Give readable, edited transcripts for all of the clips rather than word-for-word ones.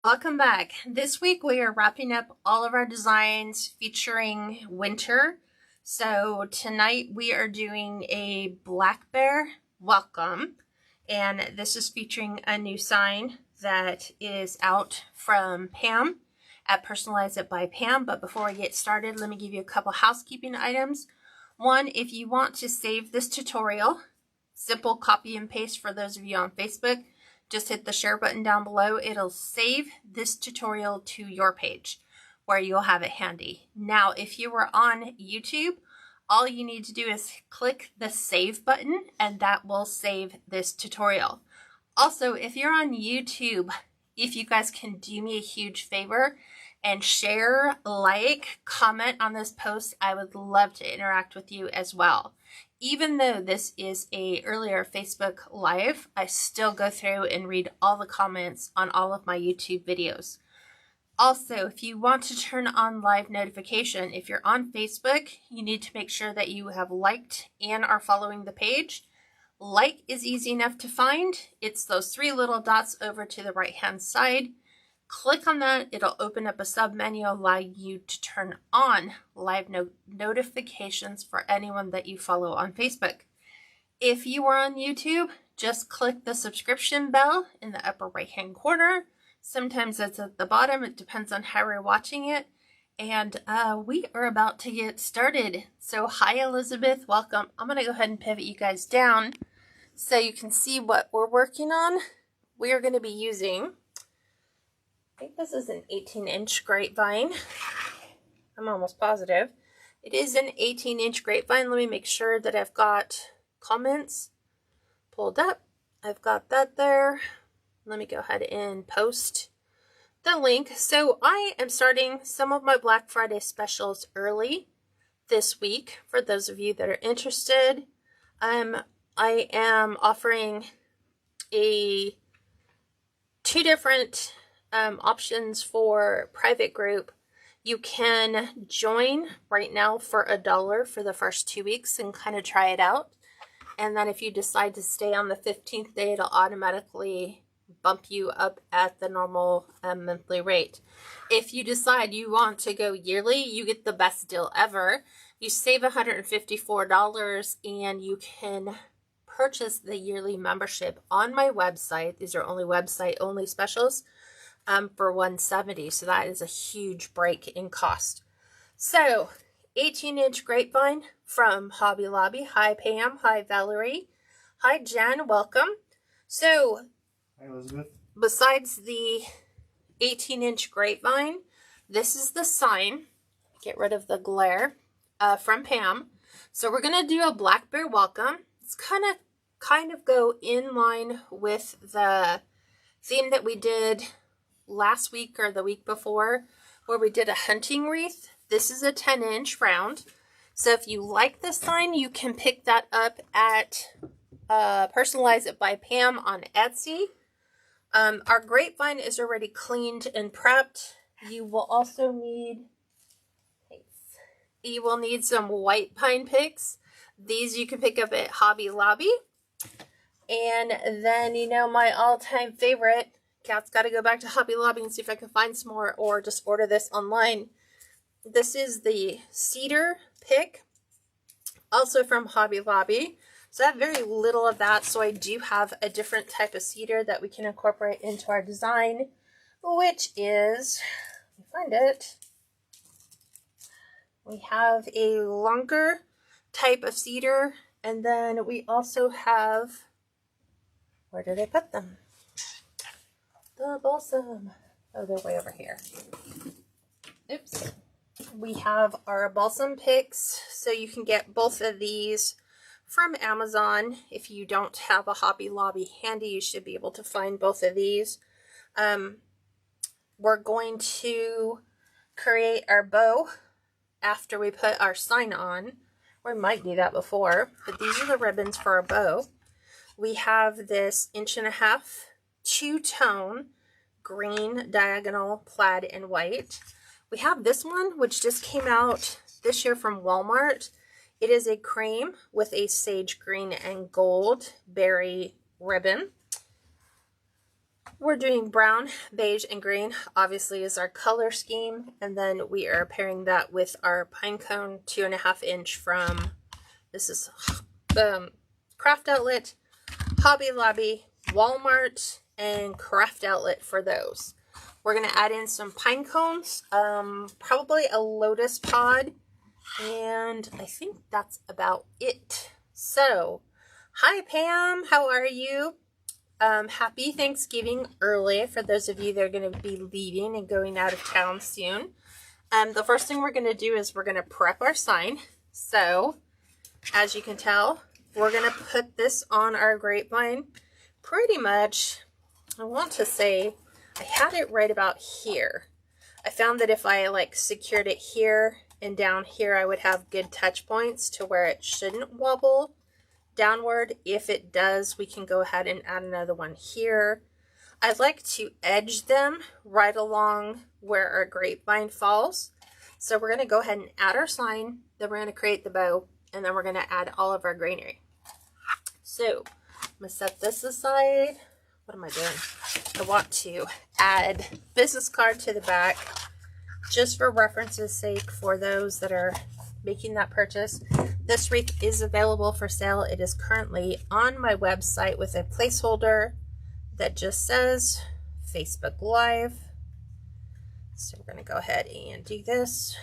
Welcome back. This week we are wrapping up all of our designs featuring winter. So tonight we are doing a black bear welcome, and this is featuring a new sign that is out from Pam at Personalize It by Pam. But before we get started, let me give you a couple housekeeping items. One, if you want to save this tutorial, simple copy and paste for those of you on Facebook. Just hit the share button down below. It'll save this tutorial to your page where you'll have it handy. Now, if you were on YouTube, all you need to do is click the save button and that will save this tutorial. Also, if you're on YouTube, if you guys can do me a huge favor and share, like, comment on this post, I would love to interact with you as well. Even though this is a earlier Facebook Live, I still go through and read all the comments on all of my YouTube videos. Also, if you want to turn on live notification, if you're on Facebook, you need to make sure that you have liked and are following the page. Like is easy enough to find. It's those three little dots over to the right-hand side. Click on that. It'll open up a sub-menu, allow you to turn on live notifications for anyone that you follow on Facebook. If you are on YouTube, just click the subscription bell in the upper right-hand corner. Sometimes it's at the bottom. It depends on how you're watching it. And we are about to get started. So hi, Elizabeth. Welcome. I'm going to go ahead and pivot you guys down so you can see what we're working on. We are going to be using, I think this is an 18-inch grapevine. I'm almost positive. It is an 18-inch grapevine. Let me make sure that I've got comments pulled up. I've got that there. Let me go ahead and post the link. So I am starting some of my Black Friday specials early this week for those of you that are interested. I am offering two different options for private group. You can join right now for $1 for the first 2 weeks and kind of try it out. And then if you decide to stay on the 15th day, it'll automatically bump you up at the normal monthly rate. If you decide you want to go yearly, you get the best deal ever. You save $154 and you can purchase the yearly membership on my website. These are only website only specials for $170. So that is a huge break in cost. So 18-inch grapevine from Hobby Lobby. Hi, Pam. Hi, Valerie. Hi, Jen. Welcome. So, hi, Elizabeth. Besides the 18-inch grapevine, this is the sign. Get rid of the glare from Pam. So we're going to do a black bear welcome. It's kind of go in line with the theme that we did last week or the week before, where we did a hunting wreath. This is a 10-inch round. So if you like this sign, you can pick that up at Personalize It by Pam on Etsy. Our grapevine is already cleaned and prepped. You will also need, some white pine picks. These you can pick up at Hobby Lobby. And then, my all-time favorite, Kat's got to go back to Hobby Lobby and see if I can find some more, or just order this online. This is the cedar pick, also from Hobby Lobby. So I have very little of that, so I do have a different type of cedar that we can incorporate into our design, which is, let me find it. We have a longer type of cedar, and then we also have, where did I put them? The balsam. Oh, they're way over here. Oops. We have our balsam picks, so you can get both of these from Amazon. If you don't have a Hobby Lobby handy, you should be able to find both of these. We're going to create our bow after we put our sign on. We might do that before, but these are the ribbons for our bow. We have this 1.5-inch two-tone green diagonal plaid and white. We have this one, which just came out this year from Walmart. It is a cream with a sage green and gold berry ribbon. We're doing brown, beige, and green, obviously, is our color scheme. And then we are pairing that with our pine cone 2.5 inch from, this is Craft Outlet, Hobby Lobby, Walmart, and Craft Outlet for those. We're going to add in some pine cones, probably a lotus pod, and I think that's about it. So, hi Pam, how are you? Happy Thanksgiving early for those of you that are going to be leaving and going out of town soon. The first thing we're going to do is we're going to prep our sign. So, as you can tell, we're going to put this on our grapevine pretty much, I want to say, I had it right about here. I found that if I like secured it here and down here, I would have good touch points to where it shouldn't wobble downward. If it does, we can go ahead and add another one here. I'd like to edge them right along where our grapevine falls. So we're going to go ahead and add our sign, then we're going to create the bow, and then we're going to add all of our greenery. So I'm going to set this aside. What am I doing? I want to add business card to the back just for reference's sake for those that are making that purchase. This wreath is available for sale. It is currently on my website with a placeholder that just says Facebook Live. So we're going to go ahead and do this.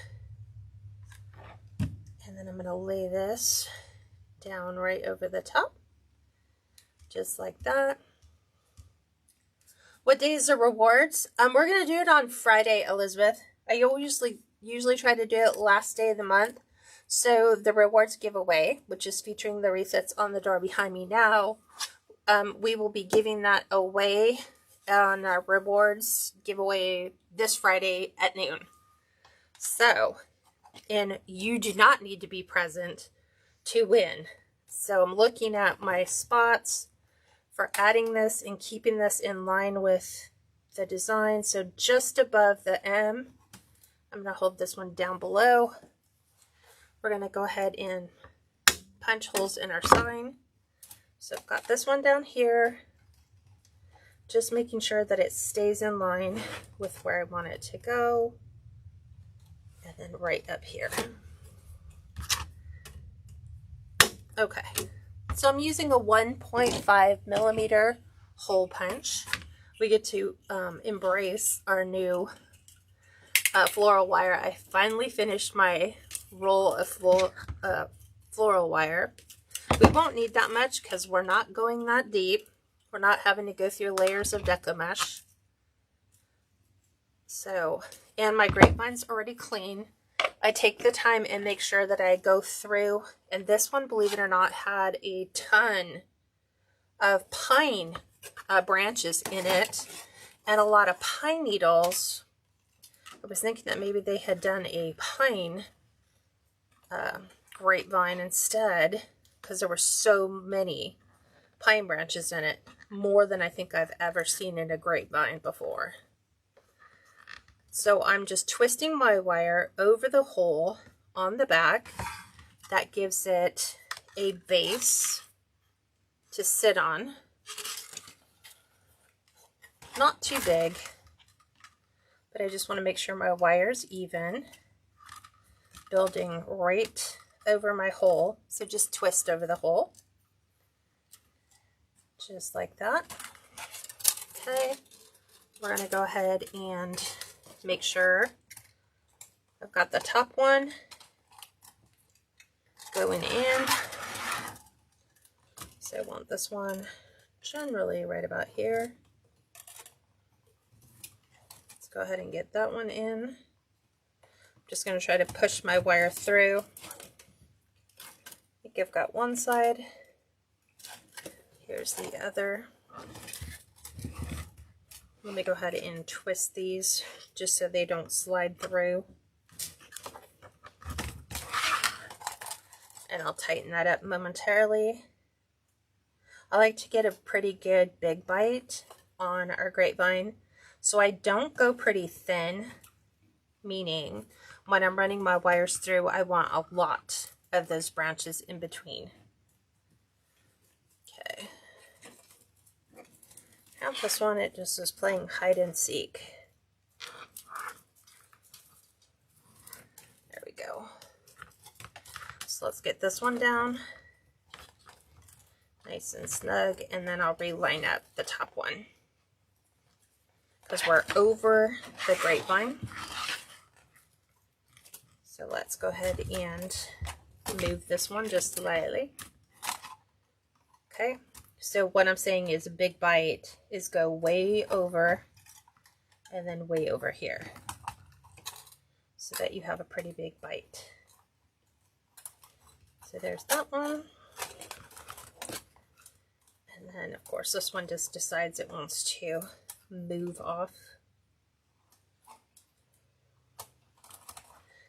And then I'm going to lay this down right over the top. Just like that. What day is the rewards? We're going to do it on Friday, Elizabeth. I usually try to do it last day of the month. So the rewards giveaway, which is featuring the wreath that's on the door behind me now, we will be giving that away on our rewards giveaway this Friday at noon. So, and you do not need to be present to win. So I'm looking at my spots for adding this and keeping this in line with the design. So just above the M, I'm going to hold this one down below. We're going to go ahead and punch holes in our sign. So I've got this one down here, just making sure that it stays in line with where I want it to go. And then right up here. Okay. So I'm using a 1.5 millimeter hole punch. We get to embrace our new floral wire. I finally finished my roll of floral wire. We won't need that much because we're not going that deep. We're not having to go through layers of deco mesh. So, and my grapevine's already clean. I take the time and make sure that I go through, and this one, believe it or not, had a ton of pine branches in it and a lot of pine needles. I was thinking that maybe they had done a pine grapevine instead, because there were so many pine branches in it, more than I think I've ever seen in a grapevine before. So I'm just twisting my wire over the hole on the back. That gives it a base to sit on. Not too big, but I just want to make sure my wire's even. Building right over my hole. So just twist over the hole. Just like that. Okay. We're going to go ahead and make sure I've got the top one going in. So I want this one generally right about here. Let's go ahead and get that one in. I'm just going to try to push my wire through. I think I've got one side. Here's the other. Let me go ahead and twist these just so they don't slide through. And I'll tighten that up momentarily. I like to get a pretty good big bite on our grapevine, so I don't go pretty thin, meaning when I'm running my wires through, I want a lot of those branches in between. Okay. Now this one, it just is playing hide and seek. There we go. So let's get this one down nice and snug, and then I'll reline up the top one because we're over the grapevine. So let's go ahead and move this one just slightly. Okay, so what I'm saying is a big bite is go way over and then way over here so that you have a pretty big bite. So there's that one. And then of course this one just decides it wants to move off.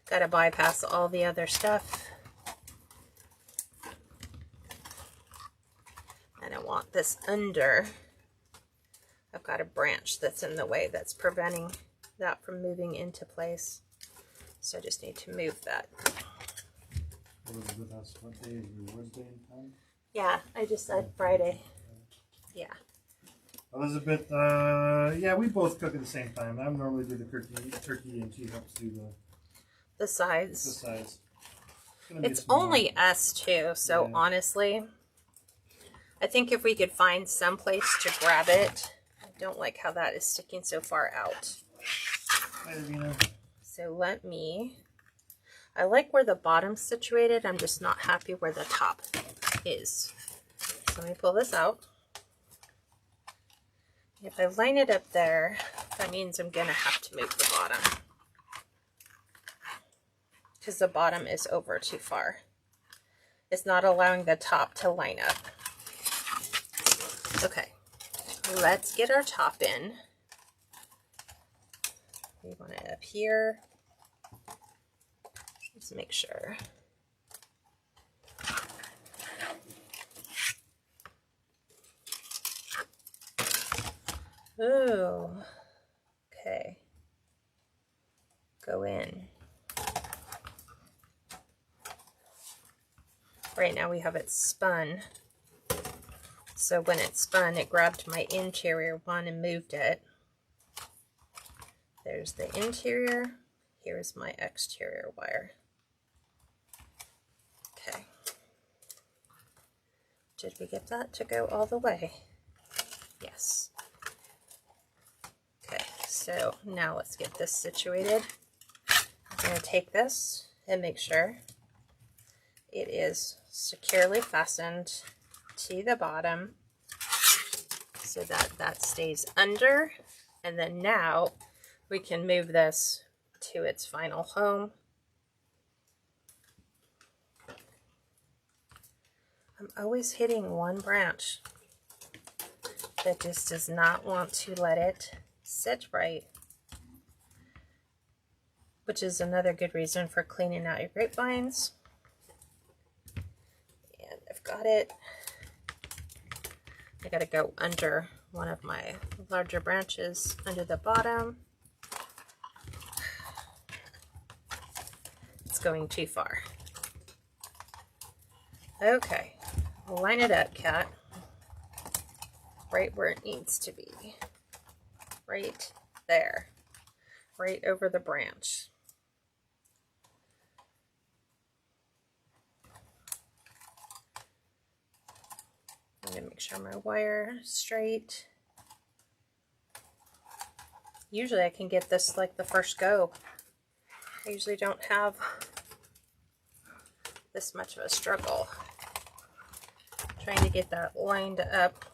Got to bypass all the other stuff. And I want this under. I've got a branch that's in the way that's preventing that from moving into place. So I just need to move that. Elizabeth asked what day is your Wednesday in time? Yeah, I just said Friday. Yeah. Elizabeth, yeah, we both cook at the same time. I normally do the turkey and she helps do The sides. the sides. It's only us two, so yeah. Honestly, I think if we could find some place to grab it. I don't like how that is sticking so far out. Hi, Irina. So I like where the bottom's situated. I'm just not happy where the top is. So let me pull this out. If I line it up there, that means I'm gonna have to move the bottom because the bottom is over too far. It's not allowing the top to line up. Okay, let's get our top in. We want it up here. Let's make sure. Ooh, okay. Go in. Right now we have it spun. So when it spun, it grabbed my interior one and moved it. There's the interior. Here's my exterior wire. Okay. Did we get that to go all the way? Yes. Okay, so now let's get this situated. I'm going to take this and make sure it is securely fastened to the bottom so that that stays under. And then now we can move this to its final home. I'm always hitting one branch that just does not want to let it sit right, which is another good reason for cleaning out your grapevines. And I've got it. I gotta go under one of my larger branches under the bottom. It's going too far. Okay, line it up, Cat. Right where it needs to be. Right there. Right over the branch. I'm going to make sure my wire is straight. Usually I can get this like the first go. I usually don't have this much of a struggle trying to get that lined up.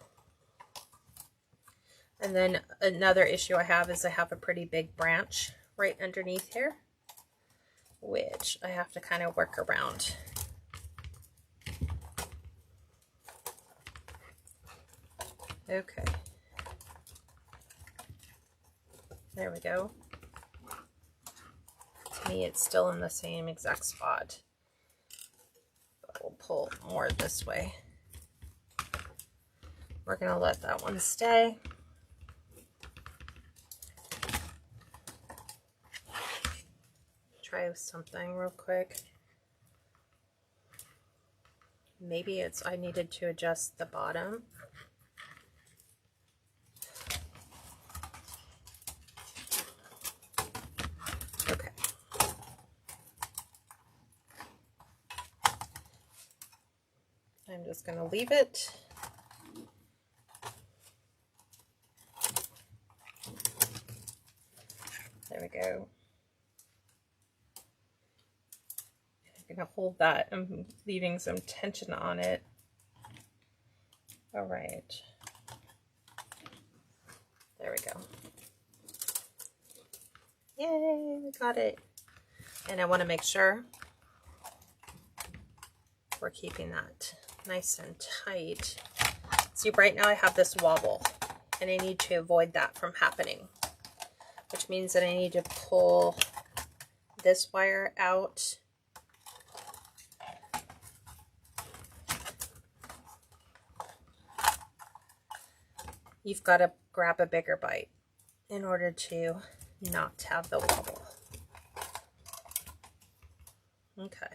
And then another issue I have is I have a pretty big branch right underneath here, which I have to kind of work around. Okay. There we go. To me, it's still in the same exact spot. But we'll pull more this way. We're going to let that one stay. Try something real quick. Maybe it's I needed to adjust the bottom. just going to leave it. There we go. I'm going to hold that. I'm leaving some tension on it. All right. There we go. Yay, we got it. And I want to make sure we're keeping that nice and tight. See, right now I have this wobble, and I need to avoid that from happening, which means that I need to pull this wire out. You've got to grab a bigger bite in order to not have the wobble. Okay.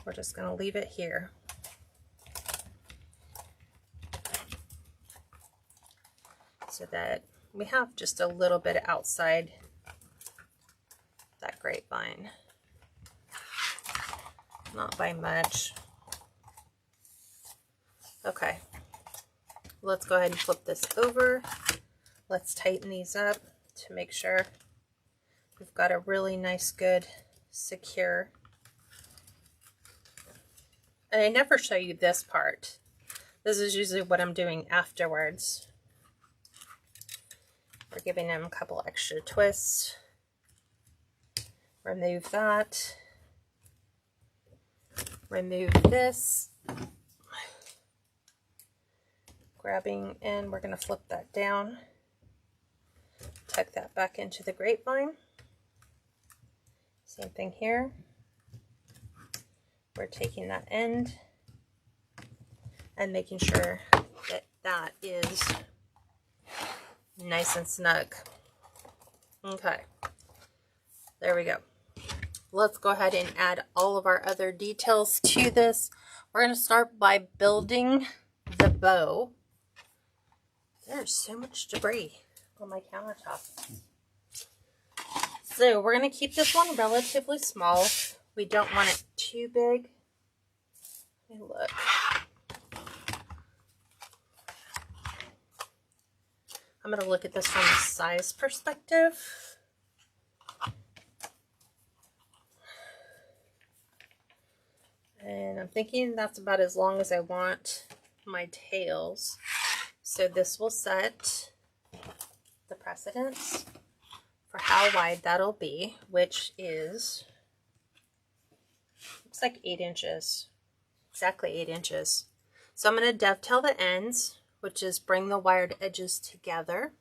We're just going to leave it here. So that we have just a little bit outside that grapevine. Not by much. Okay. Let's go ahead and flip this over. Let's tighten these up to make sure we've got a really nice, good, secure. And I never show you this part. This is usually what I'm doing afterwards. We're giving them a couple extra twists. Remove that. Remove this. Grabbing, and we're going to flip that down. Tuck that back into the grapevine. Same thing here. We're taking that end and making sure that that is nice and snug. Okay, there we go. Let's go ahead and add all of our other details to this. We're going to start by building the bow. There's so much debris on my countertop. So we're going to keep this one relatively small. We don't want it too big. Let me look. I'm going to look at this from a size perspective. And I'm thinking that's about as long as I want my tails. So this will set the precedence for how wide that'll be, which is, looks like 8 inches. Exactly 8 inches. So I'm going to dovetail the ends, which is bring the wired edges together.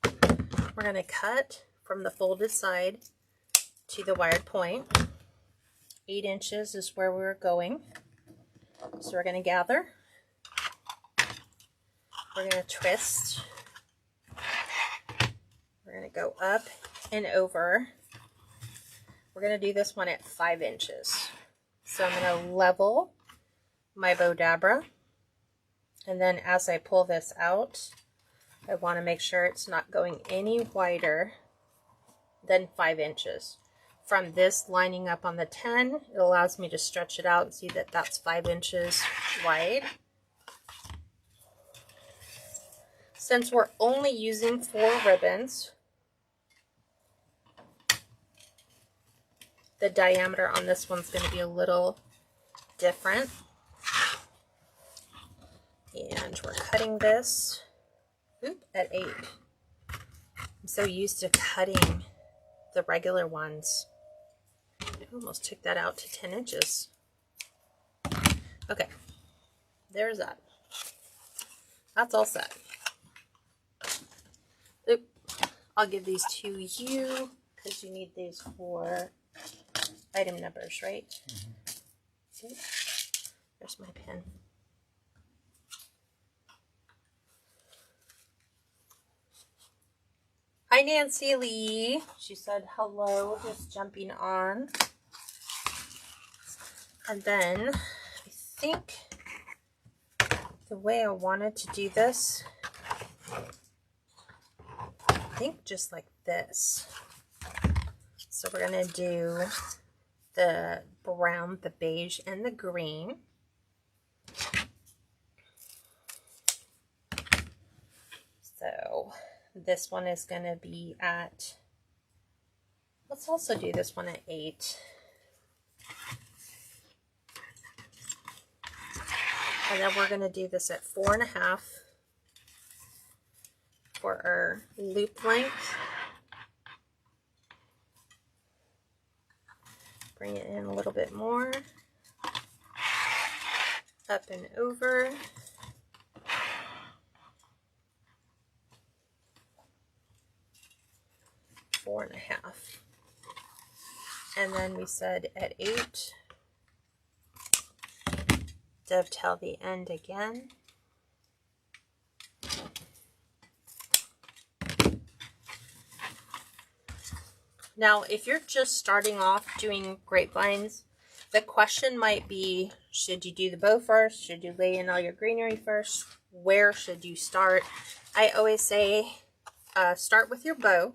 We're going to cut from the folded side to the wired point. 8 inches is where we're going. So we're going to gather. We're going to twist. We're going to go up and over. We're going to do this one at 5 inches. So I'm going to level my Bowdabra. And then as I pull this out, I want to make sure it's not going any wider than 5 inches. From this lining up on the 10, it allows me to stretch it out and see that that's 5 inches wide. Since we're only using 4 ribbons, the diameter on this one's going to be a little different. And we're cutting this at 8. I'm so used to cutting the regular ones. I almost took that out to 10 inches. Okay, there's that. That's all set. Oop. I'll give these to you because you need these for item numbers, right? Mm-hmm. There's my pen. Hi, Nancy Lee. She said hello, just jumping on. And then I think the way I wanted to do this, I think just like this. So we're going to do the brown, the beige, and the green. So this one is going to be at, let's also do this one at 8. And then we're going to do this at 4.5 for our loop length. Bring it in a little bit more. Up and over. Four and a half. And then we said at 8, dovetail the end again. Now, if you're just starting off doing grapevines, the question might be, should you do the bow first? Should you lay in all your greenery first? Where should you start? I always say start with your bow,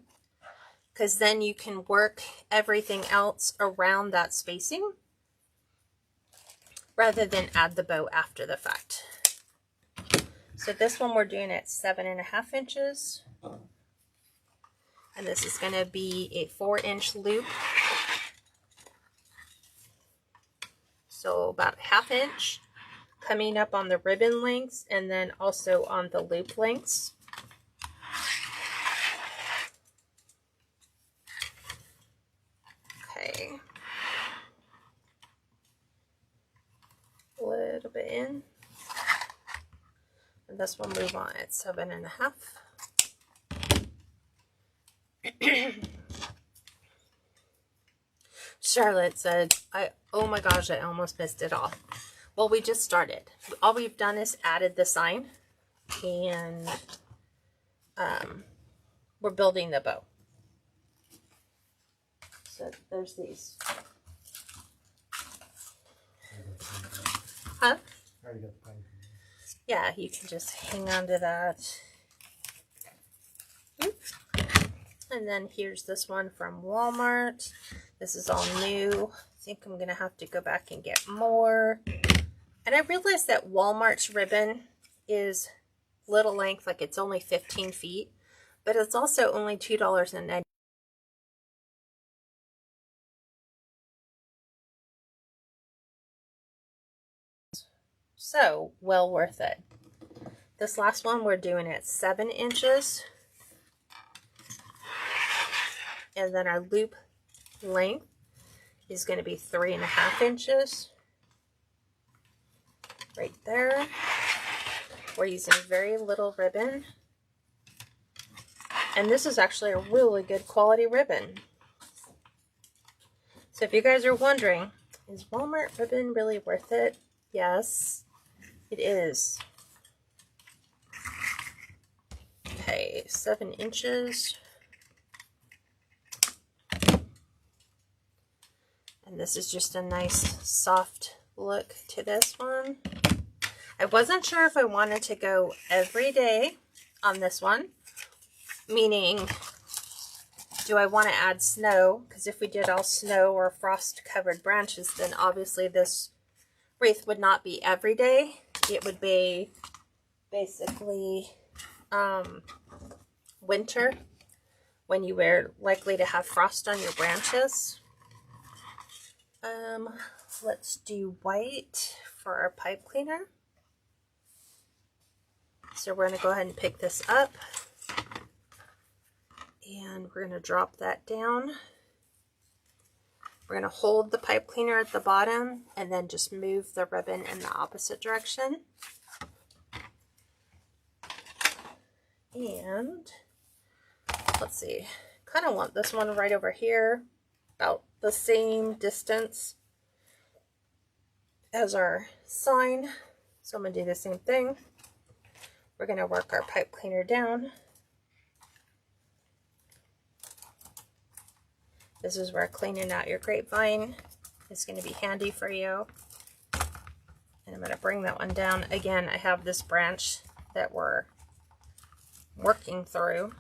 because then you can work everything else around that spacing rather than add the bow after the fact. So this one we're doing at 7.5 inches. And this is going to be a 4-inch loop. So about 1/2 inch coming up on the ribbon lengths and then also on the loop lengths. Okay. A little bit in. And this will move on at 7.5. Charlotte said, oh my gosh, I almost missed it all. Well, we just started. All we've done is added the sign, and we're building the bow. So there's these. Huh? Yeah, you can just hang on to that. Oops. And then here's this one from Walmart. This is all new. I think I'm going to have to go back and get more. And I realized that Walmart's ribbon is little length, like it's only 15 feet, but it's also only $2.90. So, well worth it. This last one we're doing at 7 inches. And then our loop length is going to be 3.5 inches. Right there. We're using very little ribbon. And this is actually a really good quality ribbon. So if you guys are wondering, is Walmart ribbon really worth it? Yes, it is. Okay, 7 inches. And this is just a nice soft look to this one. I wasn't sure if I wanted to go every day on this one, meaning do I want to add snow? Because if we did all snow or frost covered branches, then obviously this wreath would not be every day. It would be basically winter, when you were likely to have frost on your branches. Let's do white for our pipe cleaner. So we're going to go ahead and pick this up, and we're going to drop that down. We're going to hold the pipe cleaner at the bottom and then just move the ribbon in the opposite direction. And let's see, kind of want this one right over here, about the same distance as our sign. So I'm going to do the same thing. We're going to work our pipe cleaner down. This is where cleaning out your grapevine is going to be handy for you. And I'm going to bring that one down. Again, I have this branch that we're working through.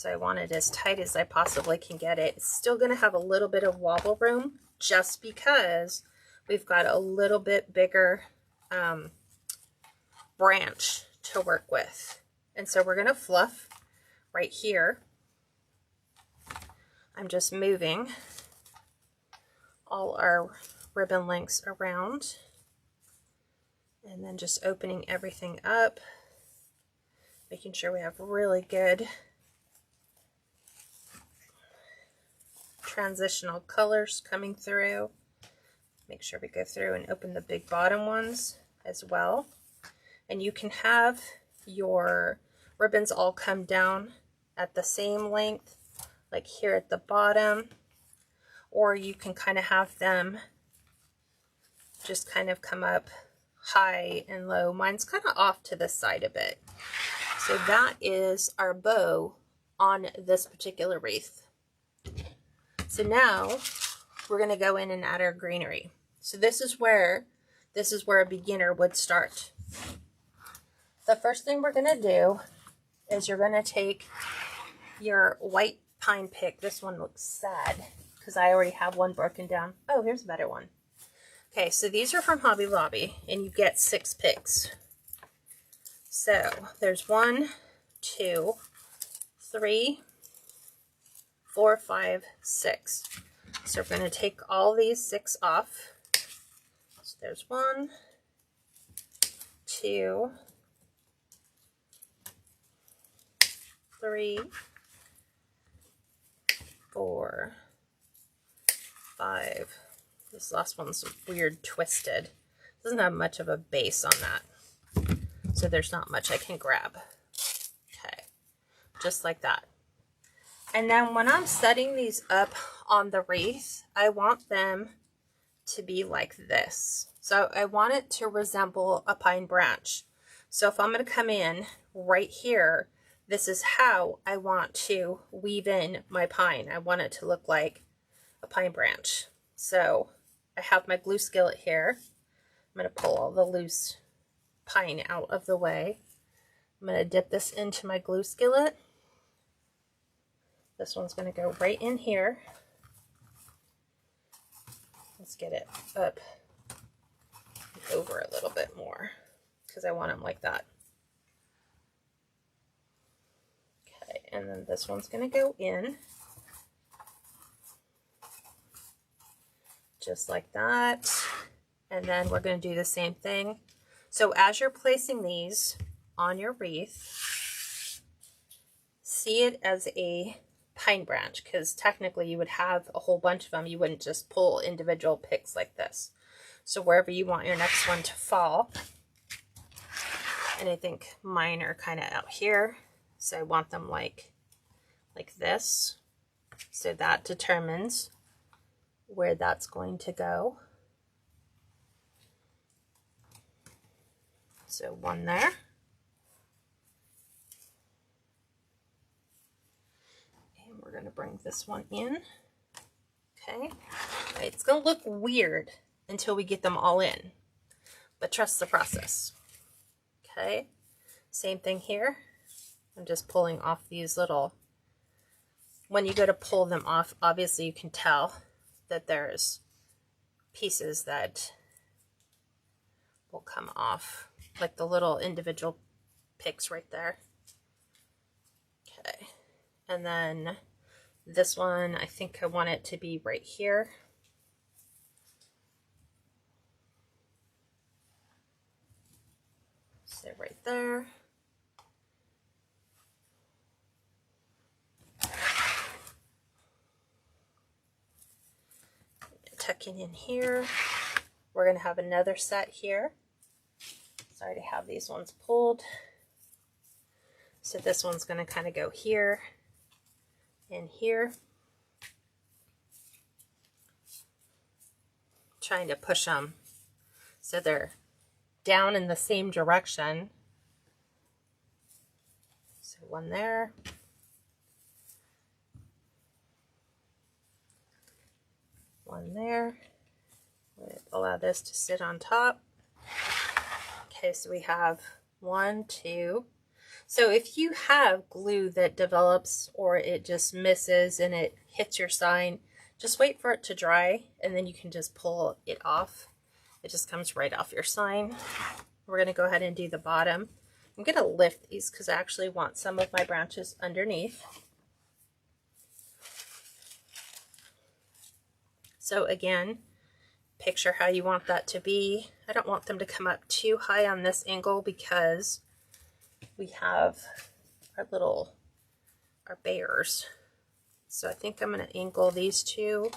So I want it as tight as I possibly can get it. It's still going to have a little bit of wobble room just because we've got a little bit bigger branch to work with. And so we're going to fluff right here. I'm just moving all our ribbon lengths around and then just opening everything up, making sure we have really good transitional colors coming through. Make sure we go through and open the big bottom ones as well. And you can have your ribbons all come down at the same length, like here at the bottom, or you can kind of have them just kind of come up high and low. Mine's kind of off to the side a bit. So that is our bow on this particular wreath. So now we're going to go in and add our greenery. So this is where a beginner would start. The first thing we're going to do is you're going to take your white pine pick. This one looks sad because I already have one broken down. Oh, here's a better one. Okay, so these are from Hobby Lobby, and you get 6 picks. So there's 1, 2, 3, 4, 5, 6. So we're going to take all these 6 off. So there's 1, 2, 3, 4, 5. This last one's weird twisted. Doesn't have much of a base on that. So there's not much I can grab. Okay, just like that. And then when I'm setting these up on the wreath, I want them to be like this. So I want it to resemble a pine branch. So if I'm going to come in right here, this is how I want to weave in my pine. I want it to look like a pine branch. So I have my glue skillet here. I'm going to pull all the loose pine out of the way. I'm going to dip this into my glue skillet. This one's going to go right in here. Let's get it up and over a little bit more because I want them like that. Okay, and then this one's going to go in just like that. And then we're going to do the same thing. So as you're placing these on your wreath, see it as a pine branch, because technically you would have a whole bunch of them. You wouldn't just pull individual picks like this. So wherever you want your next one to fall, and I think mine are kind of out here, so I want them like this. So that determines where that's going to go. So one there. And we're going to bring this one in. Okay. It's going to look weird until we get them all in, but trust the process. Okay. Same thing here. I'm just pulling off these little, when you go to pull them off, obviously you can tell that there's pieces that will come off, like the little individual picks right there. Okay, and then this one, I think I want it to be right here. So right there. Tucking in here. We're going to have another set here. So I already have these ones pulled. So this one's going to kind of go here and here. Trying to push them so they're down in the same direction. So one there. One there. Allow this to sit on top. Okay, so we have 1, 2. So if you have glue that develops or it just misses and it hits your sign, just wait for it to dry and then you can just pull it off. It just comes right off your sign. We're going to go ahead and do the bottom. I'm going to lift these because I actually want some of my branches underneath. So again, picture how you want that to be. I don't want them to come up too high on this angle because we have our bears. So I think I'm going to angle these two.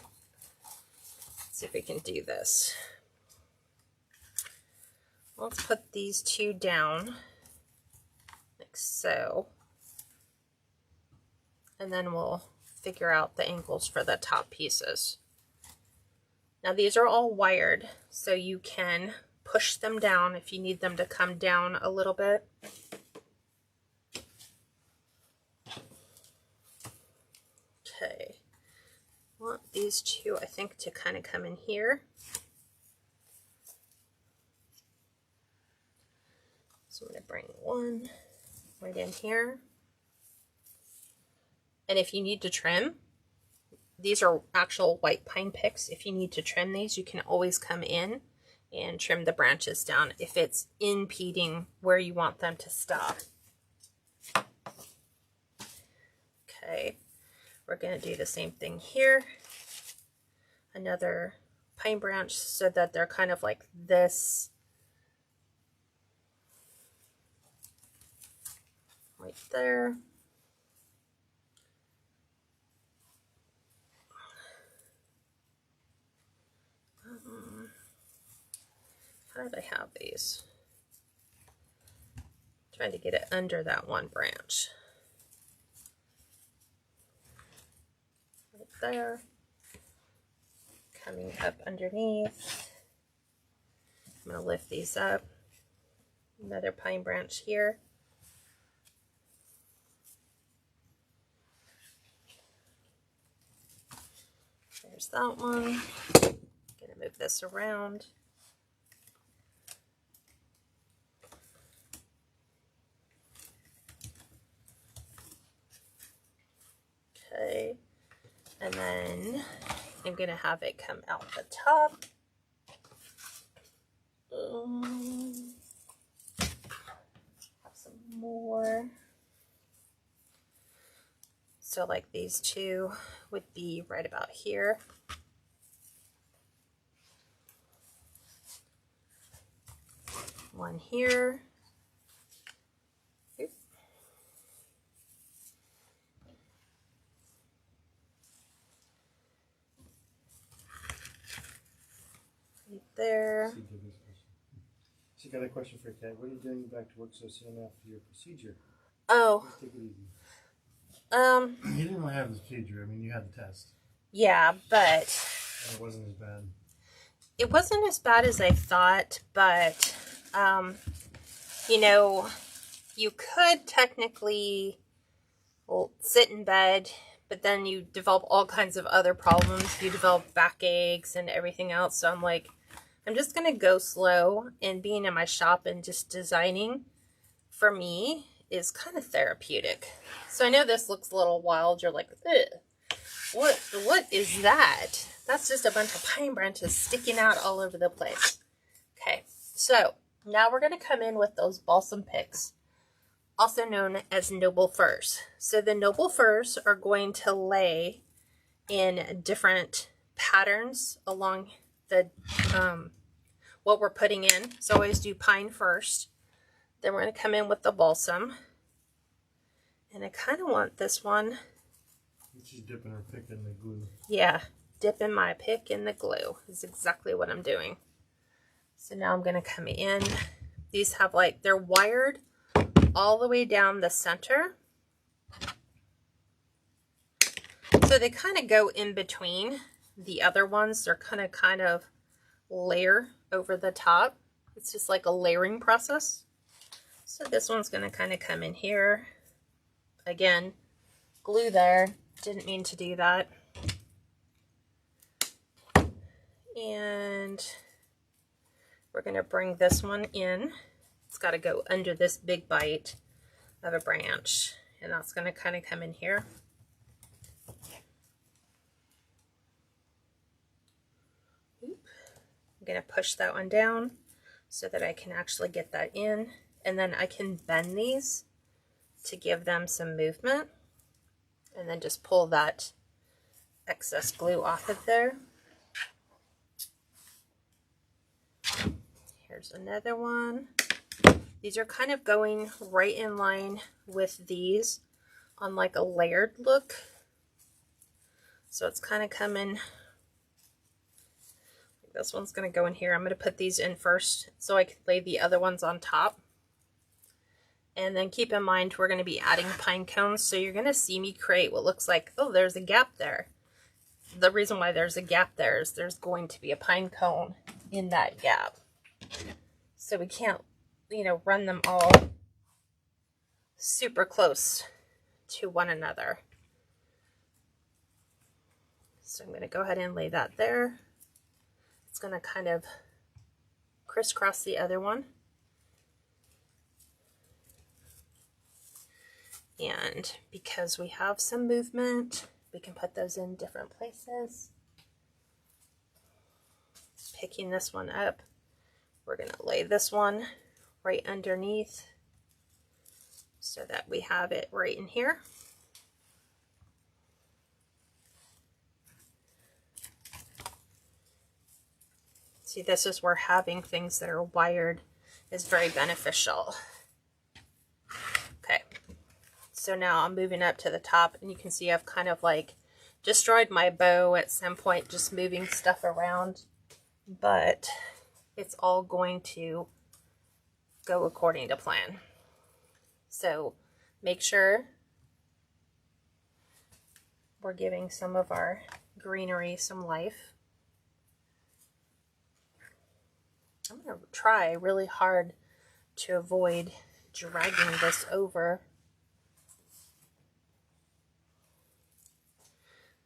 Let's see if we can do this. Let's put these two down like so. And then we'll figure out the angles for the top pieces. Now these are all wired, so you can push them down if you need them to come down a little bit. Okay, I want these two, I think, to kind of come in here. So I'm going to bring one right in here. And if you need to trim, these are actual white pine picks. If you need to trim these, you can always come in and trim the branches down if it's impeding where you want them to stop. Okay, we're going to do the same thing here. Another pine branch so that they're kind of like this. Right there. How did I have these? Trying to get it under that one branch. Right there. Coming up underneath. I'm going to lift these up. Another pine branch here. There's that one. Gonna move this around. Okay, and then I'm gonna have it come out the top. Have some more. So like these two would be right about here. One here. Oop. Right there. She got a question for you, Kat. What are you doing back to work so soon after your procedure? Oh. Let's take it easy. You didn't really have this procedure. I mean, you had the test. Yeah, but And it wasn't as bad. it wasn't as bad as I thought, but you know, you could technically sit in bed, but then you develop all kinds of other problems. You develop backaches and everything else. So I'm like, I'm just going to go slow, and being in my shop and just designing for me is kind of therapeutic. So I know this looks a little wild. You're like, ugh, what is that? That's just a bunch of pine branches sticking out all over the place. Okay, so now we're going to come in with those balsam picks, also known as noble firs. So the noble firs are going to lay in different patterns along the what we're putting in. So always do pine first. Then we're going to come in with the balsam. And I kind of want this one. She's dipping her pick in the glue. Yeah, dipping my pick in the glue is exactly what I'm doing. So now I'm going to come in. These have like, they're wired all the way down the center. So they kind of go in between the other ones. They're kind of layer over the top. It's just like a layering process. So this one's going to kind of come in here. Again, glue there. Didn't mean to do that. And we're going to bring this one in. It's got to go under this big bite of a branch, and that's going to kind of come in here. I'm going to push that one down so that I can actually get that in, and then I can bend these to give them some movement, and then just pull that excess glue off of there. Here's another one. These are kind of going right in line with these on like a layered look. So it's kind of coming, this one's going to go in here. I'm going to put these in first so I can lay the other ones on top. And then keep in mind we're going to be adding pine cones, so you're going to see me create what looks like, oh, there's a gap there. The reason why there's a gap there is there's going to be a pine cone in that gap. So we can't, you know, run them all super close to one another. So I'm going to go ahead and lay that there. It's going to kind of crisscross the other one. And because we have some movement, we can put those in different places. Picking this one up, we're going to lay this one right underneath so that we have it right in here. See, this is where having things that are wired is very beneficial. Okay, so now I'm moving up to the top, and you can see I've kind of like destroyed my bow at some point, just moving stuff around, but it's all going to go according to plan. So make sure we're giving some of our greenery some life. I'm going to try really hard to avoid dragging this over.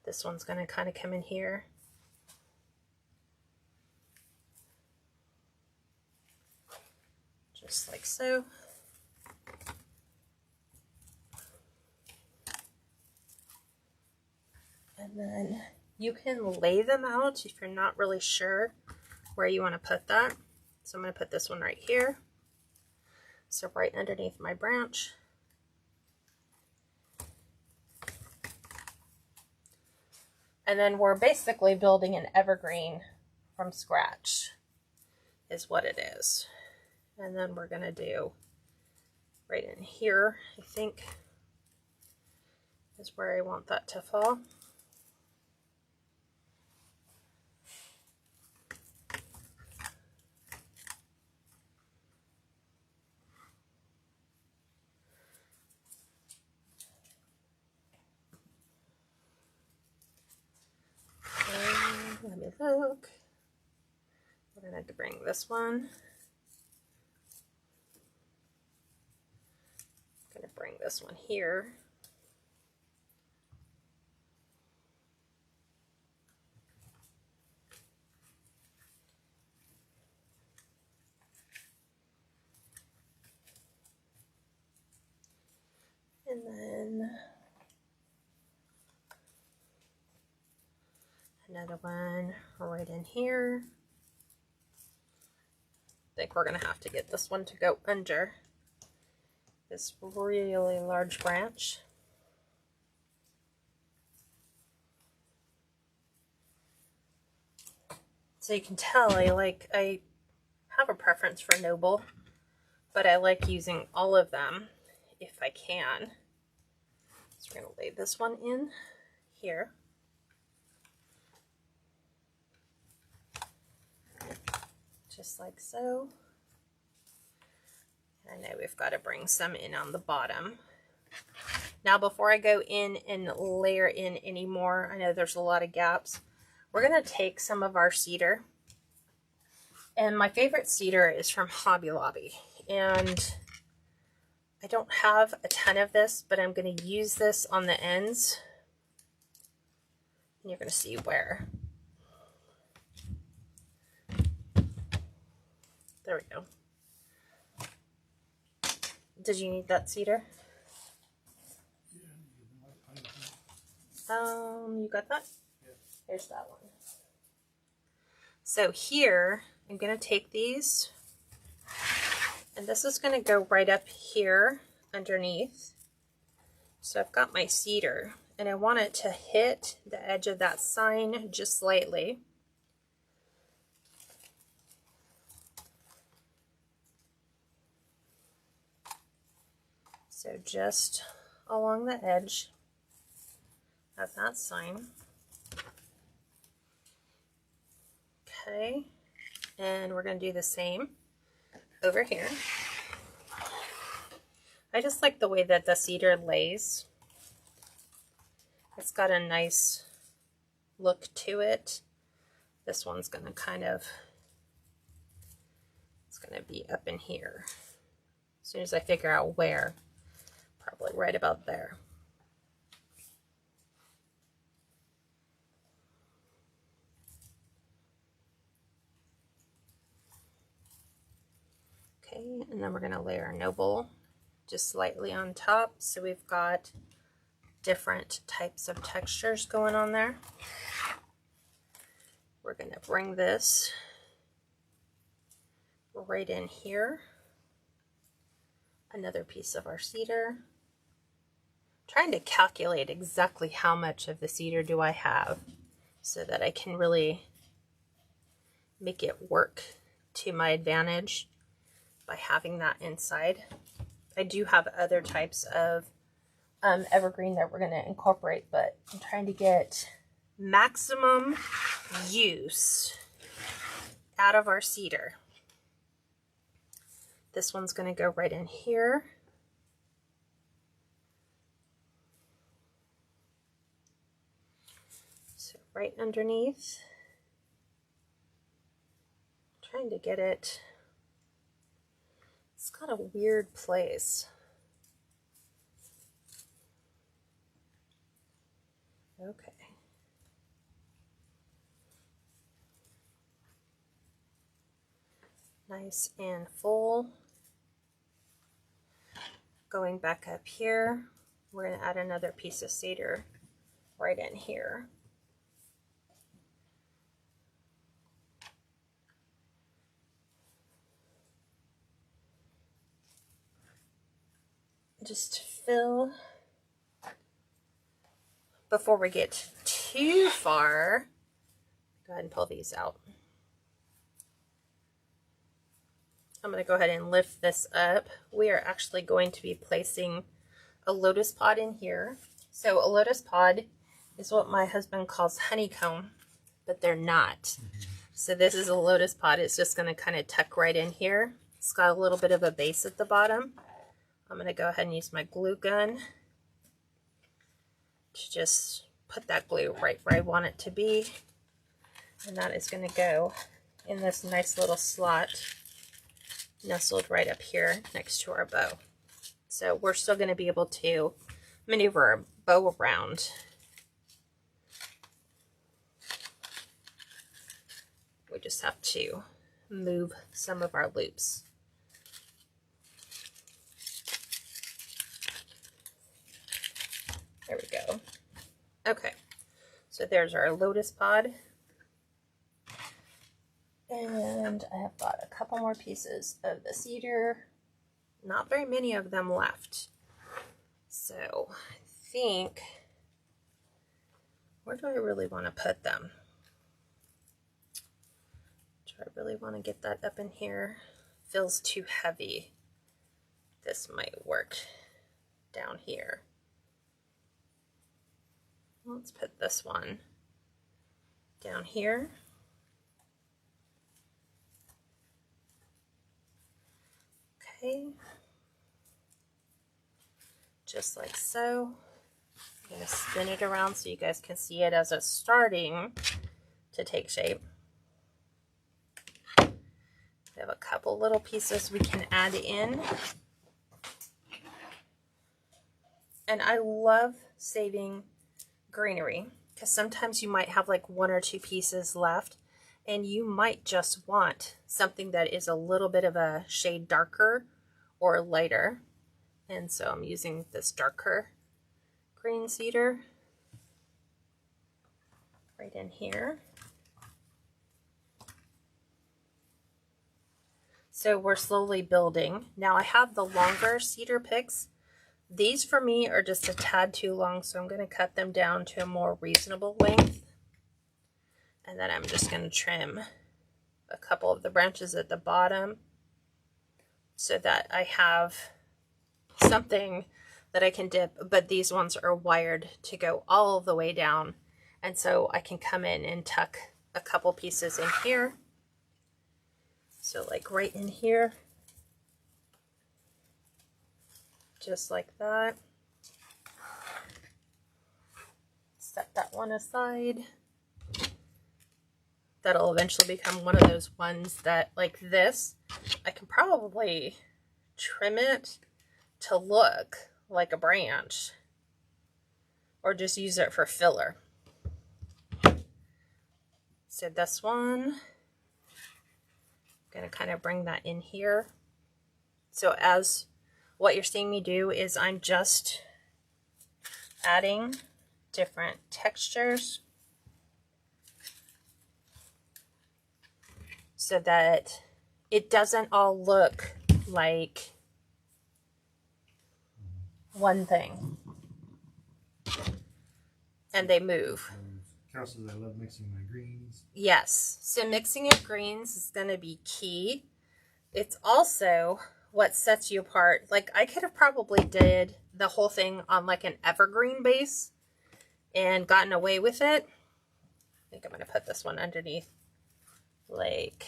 This one's going to kind of come in here. Just like so. And then you can lay them out if you're not really sure where you want to put that. So I'm going to put this one right here. So right underneath my branch. And then we're basically building an evergreen from scratch, is what it is. And then we're going to do right in here, I think, is where I want that to fall. Let me look. We're going to have to bring this one. I'm going to bring this one here. And then another one right in here. I think we're going to have to get this one to go under this really large branch. So you can tell I have a preference for noble, but I like using all of them if I can. So we're going to lay this one in here. Just like so. I know we've got to bring some in on the bottom. Now before I go in and layer in any more, I know there's a lot of gaps, we're going to take some of our cedar. And my favorite cedar is from Hobby Lobby. And I don't have a ton of this, but I'm going to use this on the ends. And you're going to see where. There we go. Did you need that cedar? You got that? Yeah. Here's that one. So here, I'm going to take these, and this is going to go right up here underneath. So I've got my cedar, and I want it to hit the edge of that sign just slightly. So just along the edge of that sign. Okay, and we're going to do the same over here. I just like the way that the cedar lays. It's got a nice look to it. This one's going to it's going to be up in here. As soon as I figure out where, probably right about there. Okay, and then we're going to lay our noble just slightly on top. So we've got different types of textures going on there. We're going to bring this right in here. Another piece of our cedar. I'm trying to calculate exactly how much of the cedar do I have so that I can really make it work to my advantage by having that inside. I do have other types of evergreen that we're going to incorporate, but I'm trying to get maximum use out of our cedar. This one's going to go right in here. So right underneath. I'm trying to get it. It's got a weird place. Okay. Nice and full. Going back up here, we're going to add another piece of cedar right in here. Just fill. Before we get too far, go ahead and pull these out. I'm going to go ahead and lift this up. We are actually going to be placing a lotus pod in here. So a lotus pod is what my husband calls honeycomb, but they're not. So this is a lotus pod. It's just going to kind of tuck right in here. It's got a little bit of a base at the bottom. I'm going to go ahead and use my glue gun to just put that glue right where I want it to be. And that is going to go in this nice little slot nestled right up here next to our bow. So we're still going to be able to maneuver our bow around. We just have to move some of our loops. There we go. Okay, so there's our lotus pod. And I have got a couple more pieces of the cedar. Not very many of them left. So I think, where do I really want to put them? Do I really want to get that up in here? Feels too heavy. This might work down here. Let's put this one down here. Okay, just like so. I'm going to spin it around so you guys can see it as it's starting to take shape. We have a couple little pieces we can add in. And I love saving greenery because sometimes you might have like one or two pieces left and you might just want something that is a little bit of a shade darker or lighter. And so I'm using this darker green cedar. right in here. So we're slowly building. Now I have the longer cedar picks. These for me are just a tad too long, so I'm going to cut them down to a more reasonable length. And then I'm just going to trim a couple of the branches at the bottom so that I have something that I can dip, but these ones are wired to go all the way down. And so I can come in and tuck a couple pieces in here. So like right in here, just like that. Set that one aside. That'll eventually become one of those ones that, like this, I can probably trim it to look like a branch or just use it for filler. So this one, I'm going to kind of bring that in here. So as what you're seeing me do is I'm just adding different textures so that it doesn't all look like one thing. And they move. Carol says I love mixing my greens. Yes. So mixing your greens is going to be key. It's also what sets you apart. Like I could have probably did the whole thing on like an evergreen base and gotten away with it. I think I'm going to put this one underneath, like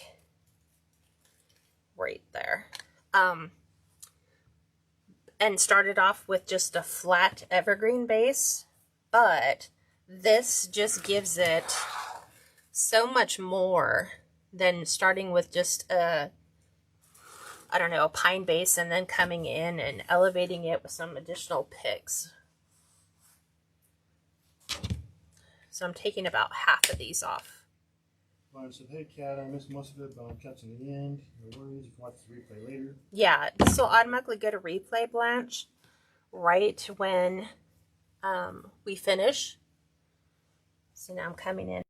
right there. And started off with just a flat evergreen base, but this just gives it so much more than starting with just a, I don't know, a pine base and then coming in and elevating it with some additional picks. So I'm taking about half of these off. Lauren said, hey Kat, I missed most of it, but I'm catching the end. No worries, you can watch the replay later. Yeah, this will automatically get a replay, Blanche, right when we finish. So now I'm coming in.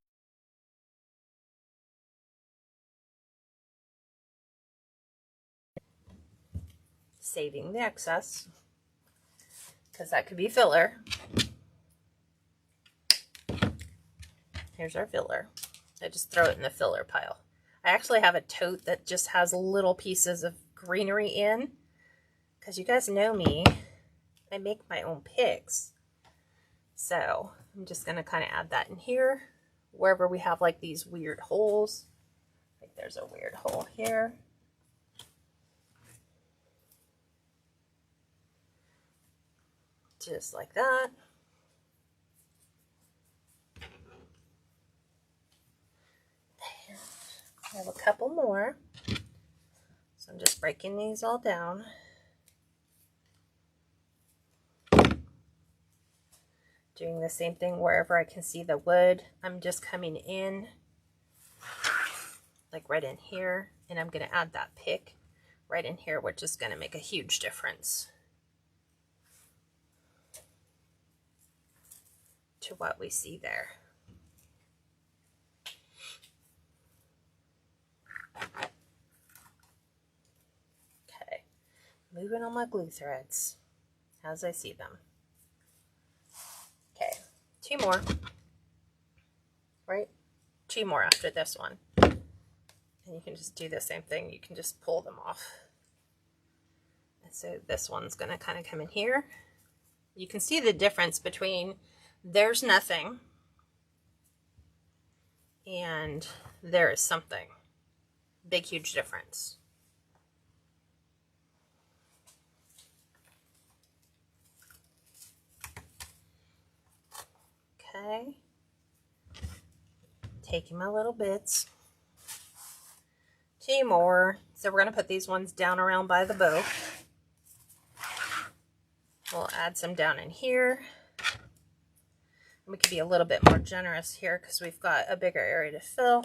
Saving the excess, because that could be filler. Here's our filler. I just throw it in the filler pile. I actually have a tote that just has little pieces of greenery in, because you guys know me, I make my own picks. So I'm just going to kind of add that in here, wherever we have like these weird holes. Like there's a weird hole here. Just like that. There. I have a couple more. So I'm just breaking these all down. Doing the same thing wherever I can see the wood. I'm just coming in, like right in here, and I'm going to add that pick right in here, which is going to make a huge difference to what we see there. Okay, moving on my glue threads as I see them. Okay, 2 more, right? 2 more after this one. And you can just do the same thing. You can just pull them off. And so this one's going to kind of come in here. You can see the difference between there's nothing and there is something. Big, huge difference. Okay. Taking my little bits. 2 more. So we're going to put these ones down around by the bow. We'll add some down in here. We could be a little bit more generous here because we've got a bigger area to fill.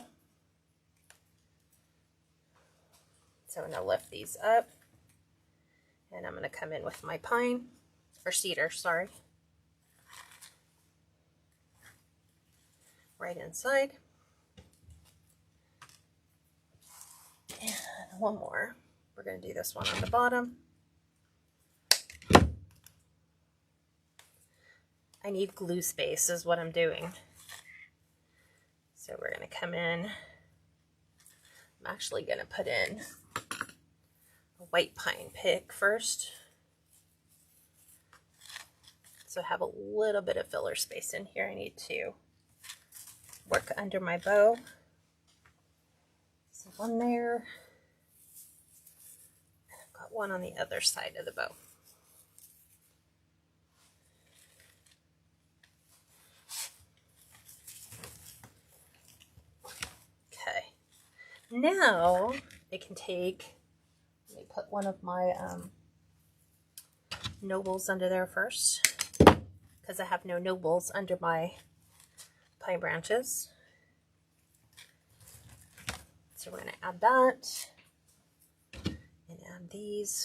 So I'm going to lift these up. And I'm going to come in with my pine, or cedar, sorry. right inside. And one more. We're going to do this one on the bottom. I need glue space is what I'm doing. So we're going to come in. I'm actually going to put in a white pine pick first. So I have a little bit of filler space in here. I need to work under my bow. So one there. And I've got one on the other side of the bow. Okay. Now I can take, let me put one of my nobles under there first, because I have no nobles under my pine branches. So we're going to add that and add these.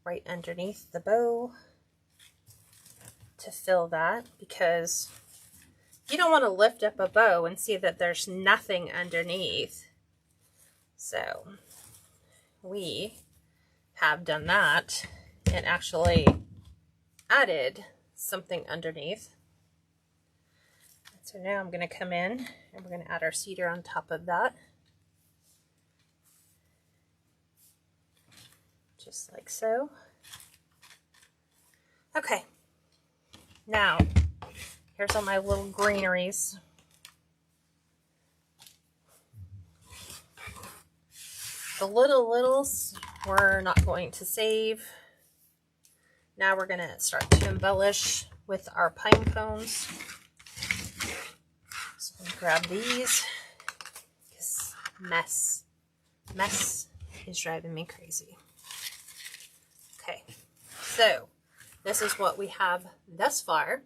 Right underneath the bow to fill that, because you don't want to lift up a bow and see that there's nothing underneath. So we have done that and actually added something underneath. So now I'm going to come in and we're going to add our cedar on top of that. Just like so. Okay. Now, here's all my little greeneries. The littles we're not going to save. Now we're going to start to embellish with our pine cones. So I'm going to grab these, because mess is driving me crazy. Okay, so this is what we have thus far.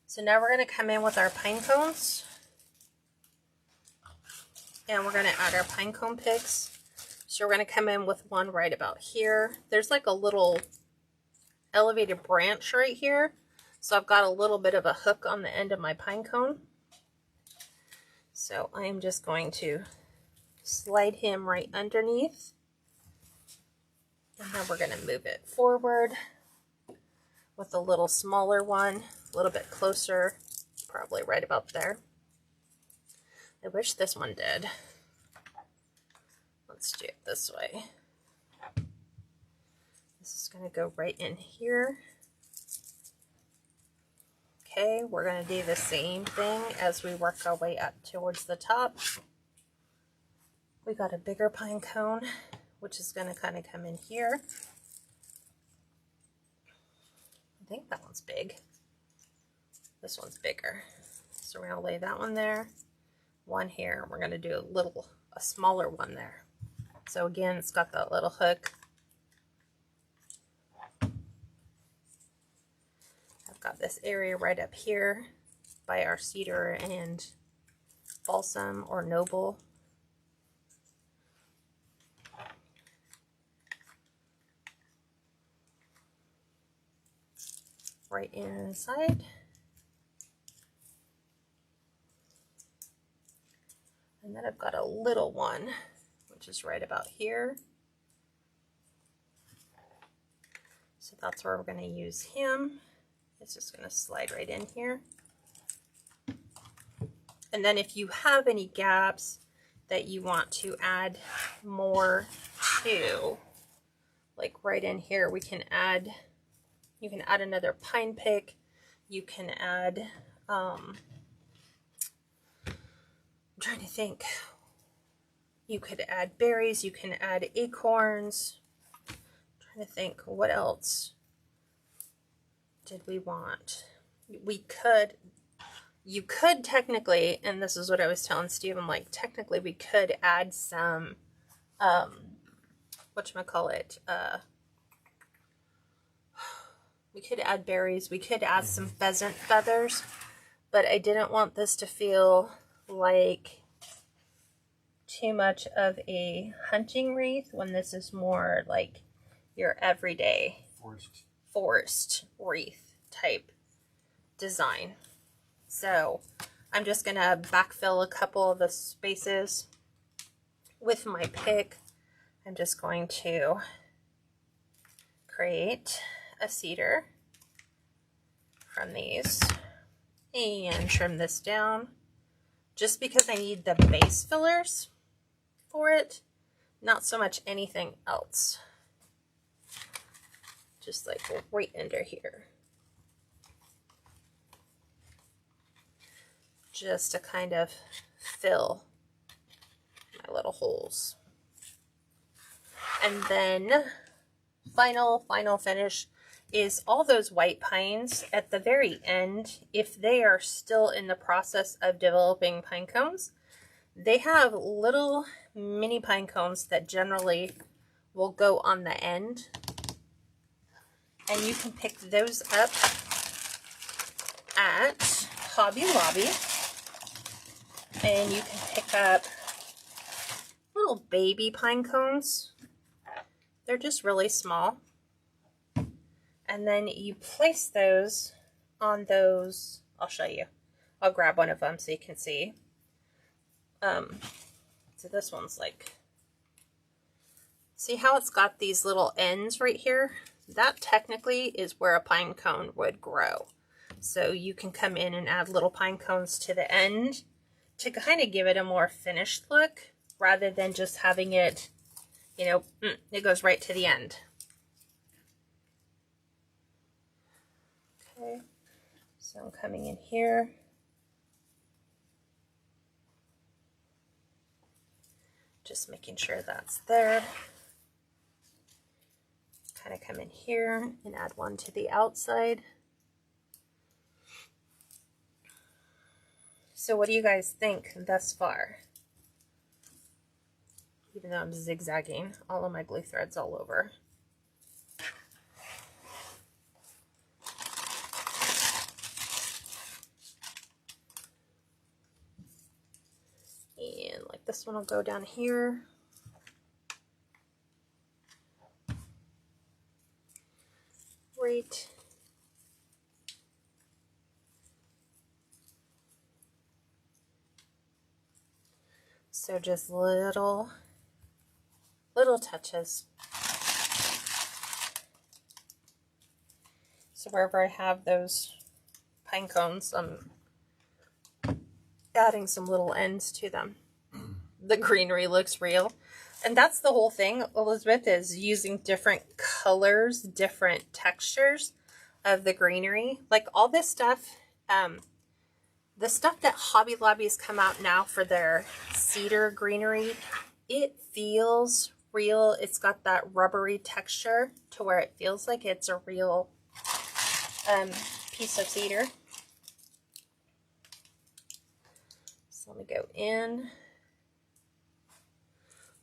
So now we're going to come in with our pine cones. And we're going to add our pine cone picks. So we're going to come in with one right about here. There's like a little elevated branch right here. So I've got a little bit of a hook on the end of my pine cone. So I am just going to slide him right underneath. And then we're going to move it forward with a little smaller one, a little bit closer, probably right about there. I wish this one did. Let's do it this way. This is going to go right in here. Okay, we're going to do the same thing as we work our way up towards the top. We got a bigger pine cone, which is going to kind of come in here. I think that one's big. This one's bigger. So we're going to lay that one there, one here, and we're going to do a smaller one there. So again, it's got that little hook. I've got this area right up here by our cedar and balsam or noble. Right inside. And then I've got a little one, which is right about here. So that's where we're going to use him. It's just going to slide right in here. And then if you have any gaps that you want to add more to, like right in here, we can add, you can add another pine pick. You can add, I'm trying to think. You could add berries. You can add acorns. I'm trying to think, what else did we want? You could technically, and this is what I was telling Steve, I'm like, technically we could add some, whatchamacallit, we could add berries. We could add some pheasant feathers, but I didn't want this to feel like too much of a hunting wreath when this is more like your everyday forest wreath type design. So I'm just going to backfill a couple of the spaces with my pick. I'm just going to create a cedar from these and trim this down just because I need the base fillers for it, not so much anything else. Just like right under here. Just to kind of fill my little holes. And then final finish is all those white pines at the very end. If they are still in the process of developing pine cones, they have little mini pine cones that generally will go on the end. And you can pick those up at Hobby Lobby. And you can pick up little baby pine cones. They're just really small. And then you place those on those. I'll show you. I'll grab one of them so you can see. So this one's like, see how it's got these little ends right here? That technically is where a pine cone would grow. So you can come in and add little pine cones to the end to kind of give it a more finished look rather than just having it, you know, it goes right to the end. Okay, so I'm coming in here. Just making sure that's there. Kind of come in here and add one to the outside. So what do you guys think thus far? Even though I'm zigzagging all of my glue threads all over. And like this one will go down here. Right. So just little touches. So wherever I have those pine cones, I'm adding some little ends to them. The greenery looks real. And that's the whole thing, Elizabeth, is using different colors, different textures of the greenery. Like all this stuff, the stuff that Hobby Lobby's come out now for their cedar greenery, it feels real. It's got that rubbery texture to where it feels like it's a real piece of cedar. So let me go in.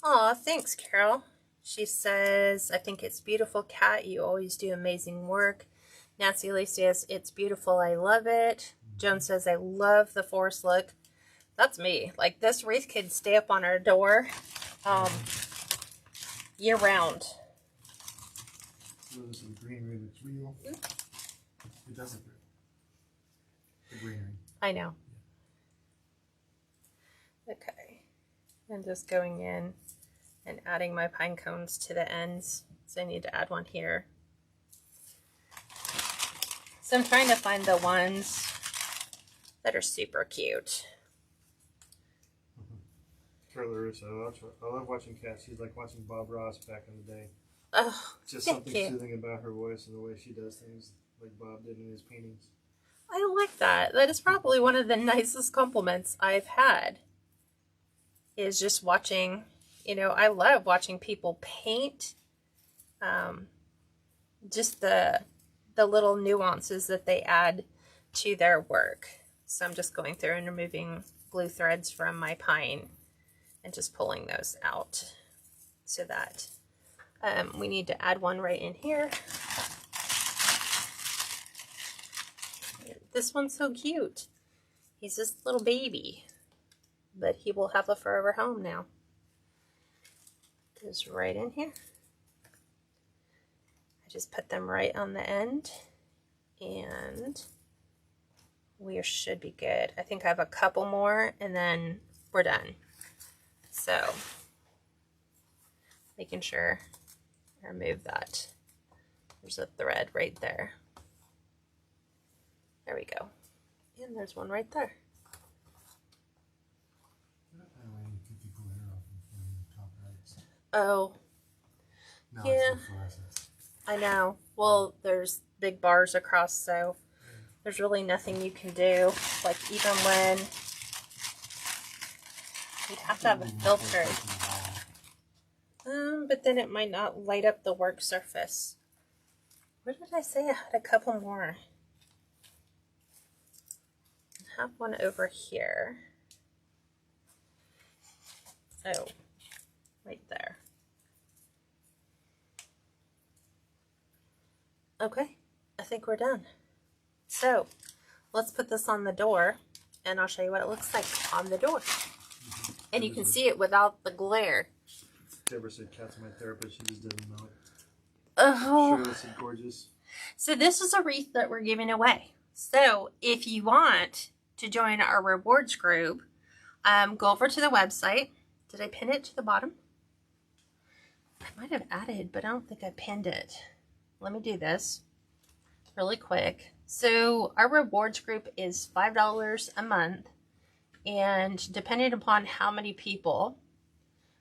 Aw, thanks, Carol. She says, I think it's beautiful, Kat. You always do amazing work. Nancy Lee says, it's beautiful. I love it. Joan says, I love the forest look. That's me. Like, this wreath could stay up on our door year round. This is the greenery that's real. It doesn't real. The greenery. I know. Okay. I'm just going in and adding my pine cones to the ends. So I need to add one here. So I'm trying to find the ones that are super cute. Carla Russo. I love watching Kat. She's like watching Bob Ross back in the day. Oh, Just thank something you. soothing about her voice and the way she does things like Bob did in his paintings. I like that. That is probably one of the nicest compliments I've had. Is just watching, you know, I love watching people paint. Just the little nuances that they add to their work. So I'm just going through and removing glue threads from my pine and just pulling those out so that we need to add one right in here. This one's so cute. He's just a little baby, but he will have a forever home now. Goes right in here. I just put them right on the end, and we should be good. I think I have a couple more, and then we're done. So, making sure I remove that. There's a thread right there. There we go. And there's one right there. Oh, No, yeah. I know. Well, there's big bars across, so there's really nothing you can do. Like, even when you'd have to have it filtered. But then it might not light up the work surface. Where did I say I had a couple more? I have one over here. Oh, right there. Okay, I think we're done. So, let's put this on the door, and I'll show you what it looks like on the door. And you can see it without the glare. Deborah said cat's my therapist, she just doesn't know it. Oh. Sure, this is gorgeous. So this is a wreath that we're giving away. So if you want to join our rewards group, go over to the website. Did I pin it to the bottom? I might have added, but I don't think I pinned it. Let me do this really quick. So our rewards group is $5 a month, and depending upon how many people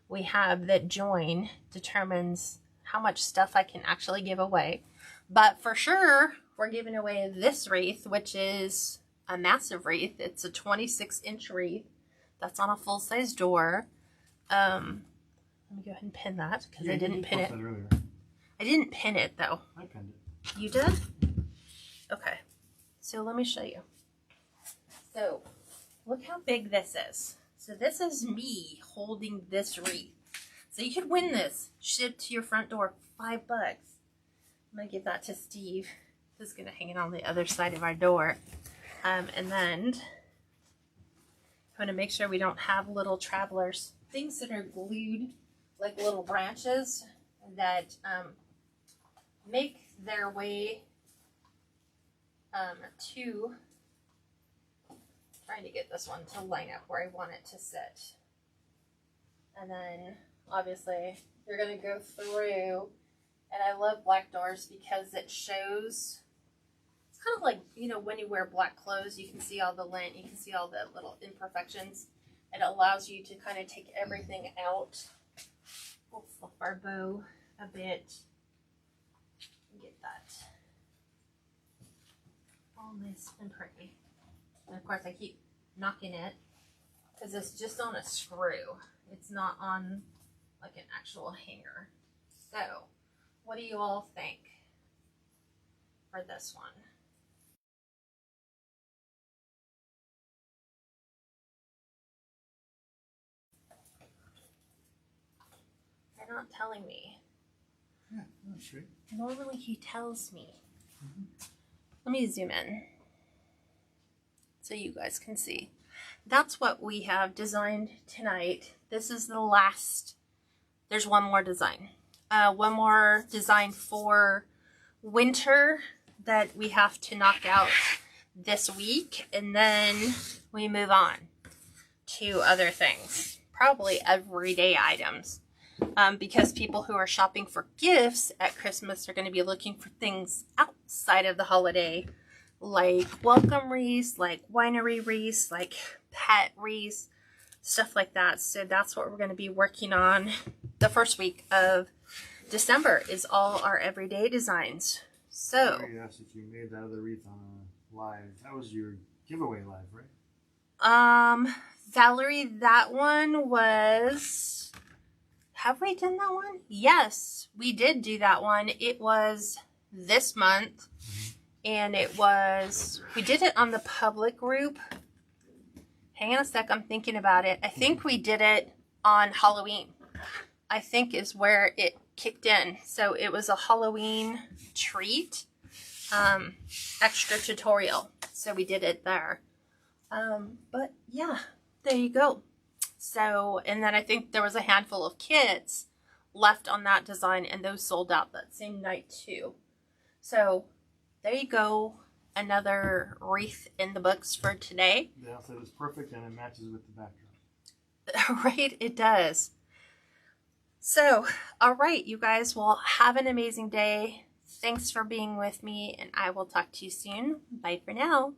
we have that join determines how much stuff I can actually give away. But for sure, we're giving away this wreath, which is a massive wreath. It's a 26-inch wreath that's on a full-size door. Let me go ahead and pin that because I didn't pin it. I didn't pin it though. I pinned it. You did? Okay. So let me show you. So look how big this is. So this is me holding this wreath. So you could win this shipped to your front door for $5. I'm gonna give that to Steve. This is gonna hang it on the other side of our door. And then I'm gonna make sure we don't have little travelers, things that are glued like little branches that make their way to, trying to get this one to line up where I want it to sit. And then obviously you're going to go through, and I love black doors because it shows, it's kind of like, you know, when you wear black clothes, you can see all the lint, you can see all the little imperfections. It allows you to kind of take everything out. We'll fluff our bow a bit. Get that all nice and pretty. And of course I keep knocking it because it's just on a screw. It's not on like an actual hanger. So what do you all think for this one? They're not telling me. Yeah, that's great. Normally he tells me. Let me zoom in so you guys can see. That's what we have designed tonight. This is the last. There's one more design. One more design for winter that we have to knock out this week. And then we move on to other things. Probably everyday items. Because people who are shopping for gifts at Christmas are going to be looking for things outside of the holiday, like welcome wreaths, like winery wreaths, like pet wreaths, stuff like that. So that's what we're going to be working on the first week of December, is all our everyday designs. So I asked if you made that other wreath on a live. That was your giveaway live, right? Valerie, that one was... Have we done that one? Yes, we did do that one. It was this month, and it was, we did it on the public group. Hang on a sec, I'm thinking about it. I think we did it on Halloween, I think is where it kicked in. So it was a Halloween treat, extra tutorial. So we did it there. But yeah, there you go. So, and then I think there was a handful of kits left on that design, and those sold out that same night too. So there you go. Another wreath in the books for today. The outside is perfect and it matches with the backdrop. Right, it does. So, all right, you guys will have an amazing day. Thanks for being with me, and I will talk to you soon. Bye for now.